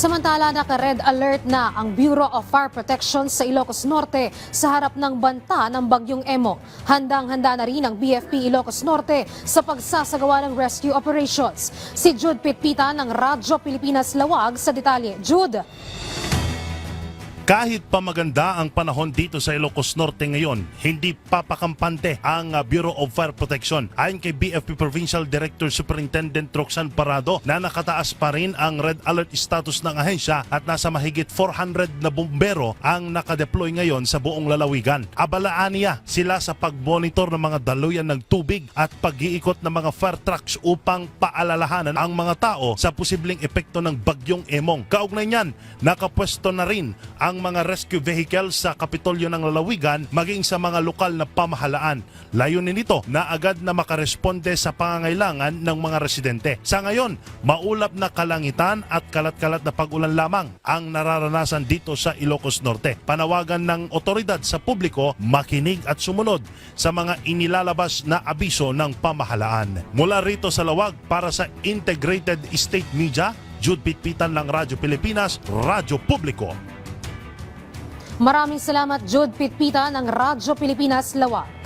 Samantala, naka-red alert na ang Bureau of Fire Protection sa Ilocos Norte sa harap ng banta ng bagyong Emo. Handang-handa na rin ang BFP Ilocos Norte sa pagsasagawa ng rescue operations. Si Jude Pitpita ng Radyo Pilipinas Lawag sa detalye. Jude! Kahit pa maganda ang panahon dito sa Ilocos Norte ngayon, hindi papakampante ang Bureau of Fire Protection. Ayon kay BFP Provincial Director Superintendent Roxanne Parado na nakataas pa rin ang red alert status ng ahensya at nasa mahigit 400 na bumbero ang nakadeploy ngayon sa buong lalawigan. Abalaan niya sila sa pagmonitor ng mga daluyan ng tubig at pag-iikot ng mga fire trucks upang paalalahanan ang mga tao sa posibleng epekto ng bagyong Emong. Kaugnay niyan, nakapwesto na rin ang mga rescue vehicles sa Kapitolyo ng Lalawigan maging sa mga lokal na pamahalaan. Layunin nito na agad na makaresponde sa pangangailangan ng mga residente. Sa ngayon, maulap na kalangitan at kalat-kalat na pag-ulan lamang ang nararanasan dito sa Ilocos Norte. Panawagan ng otoridad sa publiko makinig at sumunod sa mga inilalabas na abiso ng pamahalaan. Mula rito sa Lawag para sa Integrated State Media, Jude Pitpitan ng Radyo Pilipinas, Radyo Publiko. Maraming salamat, Jude Pitpita ng Radyo Pilipinas Lawag.